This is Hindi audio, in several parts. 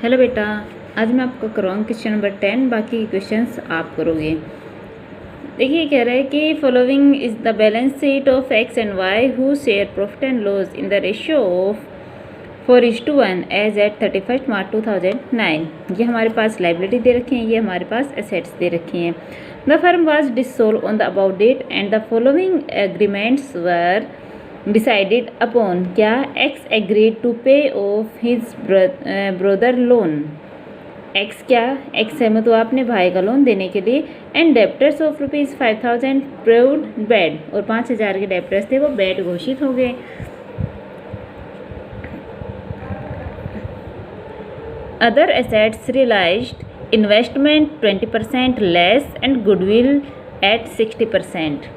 हेलो बेटा, आज मैं आपको करवाऊँ क्वेश्चन नंबर 10। बाकी क्वेश्चंस आप करोगे। देखिए, कह रहा है कि following is the balance sheet of X and Y who share profit and loss in the ratio of 4:1 as at 31 March 2009। ये हमारे पास लाइबिलिटी दे रखी हैं, ये हमारे पास एसेट्स दे रखी हैं। The firm was dissolve on the about date and the following agreements were decided upon. क्या? X agreed to pay off his brother loan. X क्या? एक्स सहमत हुआ अपने भाई का लोन देने के लिए। And debtors of ₹5,000 proved bad, और 5,000 के डेप्टर्स थे वो बैड घोषित हो गए। Other assets realised investment 20% less and goodwill at 60%।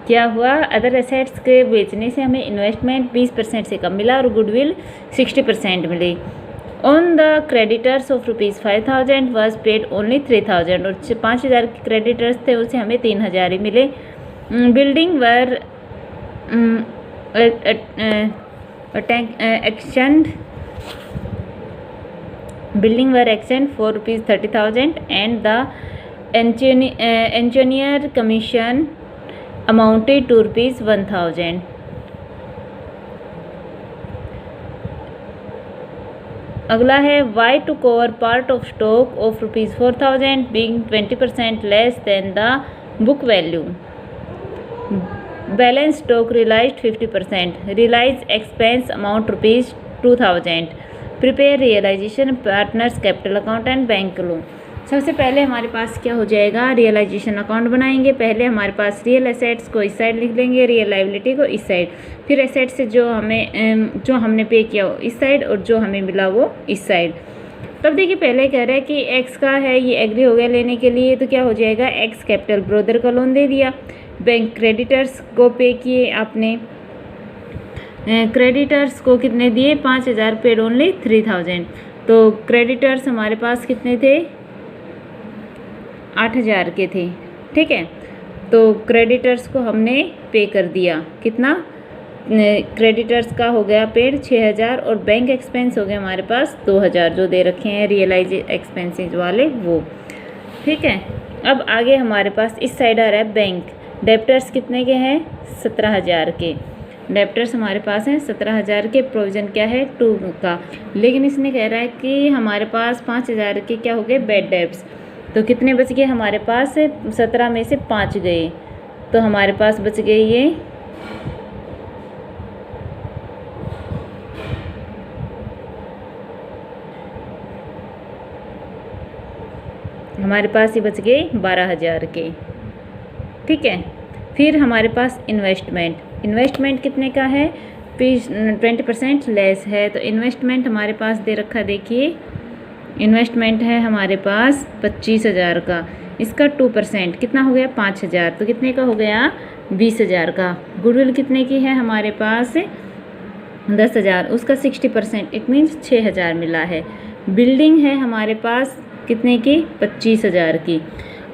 क्या हुआ? अदर एसेट्स के बेचने से हमें इन्वेस्टमेंट 20% से कम मिला और गुडविल 60% मिली। On the creditors of ₹5,000 was paid only 3,000, और 5,000 के क्रेडिटर्स थे उसे हमें 3,000 ही मिले। Building were exchange for ₹30,000 and the engineer commission amounted to ₹1,000. अगला है Y to cover part of stock of ₹4,000 being 20% less than the book value. Balance stock realized 50%. Realized expense amount ₹2,000. Prepare realization partners capital account and bank loan. सबसे पहले हमारे पास क्या हो जाएगा? रियलाइजेशन अकाउंट बनाएंगे। पहले हमारे पास रियल एसेट्स को इस साइड लिख लेंगे, रियल लाइबिलिटी को इस साइड, फिर एसेट्स से जो हमने पे किया वो इस साइड और जो हमें मिला वो इस साइड। तब देखिए, पहले कह रहा है कि एक्स का है, ये एग्री हो गया लेने के लिए, तो क्या हो जाएगा? एक्स कैपिटल ब्रदर का लोन दे दिया। बैंक क्रेडिटर्स को पे किए आपने, क्रेडिटर्स को कितने दिए? 5,000 पेड ओनली 3,000। तो क्रेडिटर्स हमारे पास कितने थे? 8,000 के थे। ठीक है, तो क्रेडिटर्स को हमने पे कर दिया। कितना? क्रेडिटर्स का हो गया पेड 6,000, और बैंक एक्सपेंस हो गया हमारे पास 2,000 जो दे रखे हैं रियलाइज एक्सपेंसेस वाले वो। ठीक है, अब आगे हमारे पास इस साइड आ रहा है बैंक। डेप्टर्स कितने के हैं? 17,000 के डेप्टर्स हमारे पास हैं। 17,000 के प्रोविज़न क्या है? 2 का। लेकिन इसने कह रहा है कि हमारे पास 5,000 के क्या हो गए? Bad debts. तो कितने बच गए हमारे पास? 17 में से 5 गए, तो हमारे पास बच गए ये बच गए 12,000 के। ठीक है, फिर हमारे पास इन्वेस्टमेंट कितने का है? 20% लेस है, तो इन्वेस्टमेंट हमारे पास दे रखा, देखिए इन्वेस्टमेंट है हमारे पास 25,000 का। इसका 2% कितना हो गया? 5,000। तो कितने का हो गया? 20,000 का। गुडविल कितने की है हमारे पास? 10,000। उसका 60%, इट मीन्स 6,000 मिला है। बिल्डिंग है हमारे पास कितने की? 25,000 की।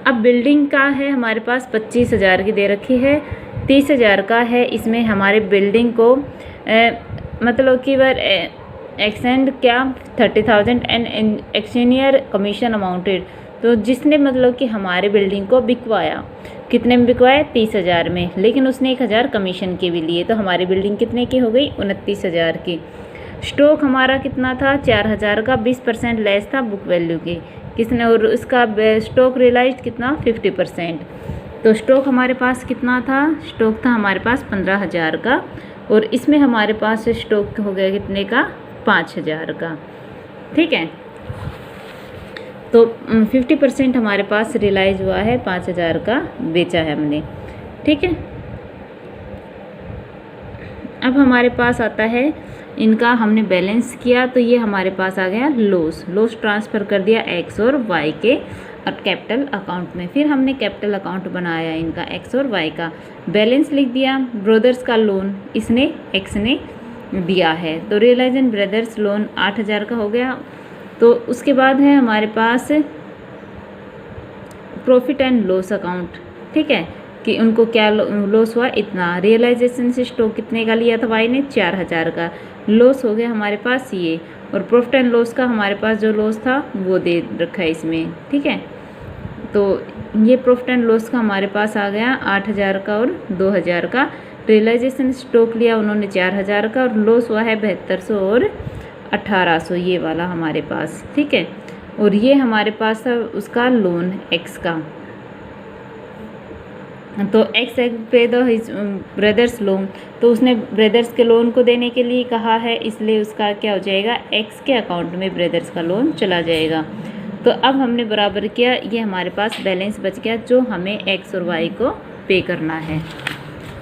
अब बिल्डिंग का है हमारे पास 25,000 की दे रखी है, 30,000 का है। इसमें हमारे बिल्डिंग को मतलब कि वर एक्सटेंड क्या? 30,000 एंड एक्सचेंजर कमीशन अमाउंटेड। तो जिसने मतलब कि हमारे बिल्डिंग को बिकवाया, कितने में बिकवाया? 30,000 में, लेकिन उसने 1,000 कमीशन के भी लिए, तो हमारी बिल्डिंग कितने की हो गई? 29,000 की। स्टॉक हमारा कितना था? 4,000 का, 20% लेस था बुक वैल्यू की। किसने? और उसका स्टॉक रियलाइज्ड कितना? 50%। तो स्टॉक हमारे पास कितना था? स्टॉक था हमारे पास 15,000 का, और इसमें हमारे पास स्टॉक हो गया कितने का? 5,000 का। ठीक है, तो 50% हमारे पास रियलाइज हुआ है, 5,000 का बेचा है हमने। ठीक है, अब हमारे पास आता है इनका हमने बैलेंस किया, तो ये हमारे पास आ गया लॉस ट्रांसफ़र कर दिया एक्स और वाई के और कैपिटल अकाउंट में। फिर हमने कैपिटल अकाउंट बनाया इनका एक्स और वाई का, बैलेंस लिख दिया। ब्रदर्स का लोन इसने एक्स ने दिया है, तो रियलाइजेशन ब्रदर्स लोन 8,000 का हो गया। तो उसके बाद है हमारे पास प्रॉफिट एंड लॉस अकाउंट। ठीक है, कि उनको क्या लॉस हुआ? इतना। रियलाइजेशन से स्टॉक कितने का लिया था वाई ने? 4,000 का। लॉस हो गया हमारे पास ये, और प्रॉफिट एंड लॉस का हमारे पास जो लॉस था वो दे रखा है इसमें, ठीक है। तो ये प्रॉफिट एंड लॉस का हमारे पास आ गया 8,000 का और 2,000 का। रियलाइजेशन स्टॉक लिया उन्होंने 4,000 का और लॉस हुआ है 7200 और 1800, ये वाला हमारे पास, ठीक है। और ये हमारे पास था उसका लोन एक्स का, तो एक्स पे द हिज ब्रदर्स लोन, तो उसने ब्रदर्स के लोन को देने के लिए कहा है, इसलिए उसका क्या हो जाएगा, एक्स के अकाउंट में ब्रदर्स का लोन चला जाएगा। तो अब हमने बराबर किया, ये हमारे पास बैलेंस बच गया जो हमें एक्स और वाई को पे करना है।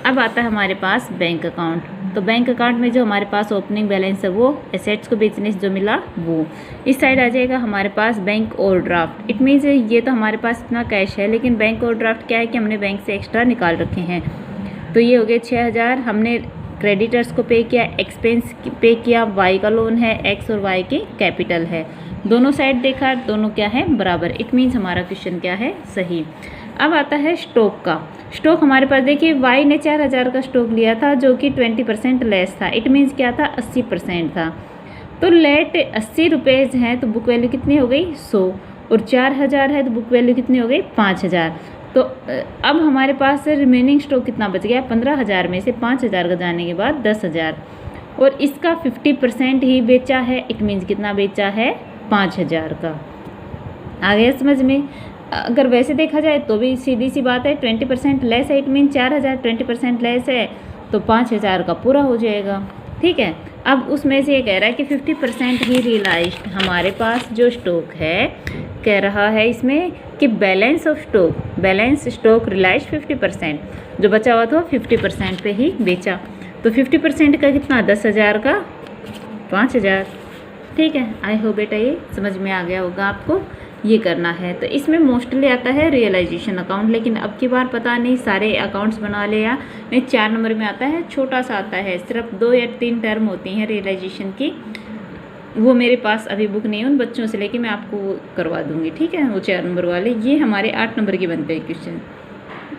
अब आता है हमारे पास बैंक अकाउंट। तो बैंक अकाउंट में जो हमारे पास ओपनिंग बैलेंस है वो एसेट्स को बेचने से जो मिला वो इस साइड आ जाएगा हमारे पास बैंक ओवरड्राफ्ट। इट मीन्स ये तो हमारे पास इतना कैश है, लेकिन बैंक ओवरड्राफ्ट क्या है कि हमने बैंक से एक्स्ट्रा निकाल रखे हैं। तो ये हो गए 6,000, हमने क्रेडिटर्स को पे किया, एक्सपेंस पे किया, वाई का लोन है, एक्स और वाई की कैपिटल है, दोनों साइड देखा, दोनों क्या है बराबर। इट मीन्स हमारा क्वेश्चन क्या है सही। अब आता है स्टॉक का। स्टॉक हमारे पास देखिए वाई ने 4,000 का स्टॉक लिया था जो कि 20% लेस था। इट मीन्स क्या था 80% था। तो लेट 80 रुपीज़ हैं तो बुक वैल्यू कितनी हो गई 100, और 4,000 है तो बुक वैल्यू कितनी हो गई 5,000। तो अब हमारे पास रिमेनिंग स्टॉक कितना बच गया 15,000 में से 5,000 का जाने के बाद 10,000, और इसका 50% ही बेचा है। इट मीन्स कितना बेचा है 5,000 का। आ गया समझ में। अगर वैसे देखा जाए तो भी सीधी सी बात है, 20% लेस है, इट मीन 4,000 20% लेस है तो 5,000 का पूरा हो जाएगा, ठीक है। अब उसमें से ये कह रहा है कि 50% ही रियलाइज्ड हमारे पास जो स्टॉक है, कह रहा है इसमें कि balance of stock, balance stock realised 50%, जो बचा हुआ था 50% पे ही बेचा। तो 50% का कितना 10,000 का 5,000, ठीक है। आई होप बेटा ये समझ में आ गया होगा आपको, ये करना है। तो इसमें मोस्टली आता है रियलाइजेशन अकाउंट, लेकिन अब की बार पता नहीं सारे अकाउंट्स बना ले या नहीं। 4 नंबर में आता है, छोटा सा आता है, सिर्फ 2 या 3 टर्म होती हैं रियलाइजेशन की। वो मेरे पास अभी बुक नहीं है, उन बच्चों से लेके मैं आपको वो करवा दूँगी, ठीक है। वो 4 नंबर वाले, ये हमारे 8 नंबर के बनते हैं क्वेश्चन।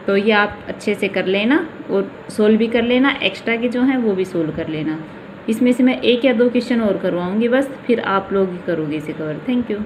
तो ये आप अच्छे से कर लेना और सोल्व भी कर लेना, एक्स्ट्रा के जो हैं वो भी सोल्व कर लेना। इसमें से मैं 1 या 2 क्वेश्चन और करवाऊँगी बस, फिर आप लोग ही करोगे इसे कवर। Thank you.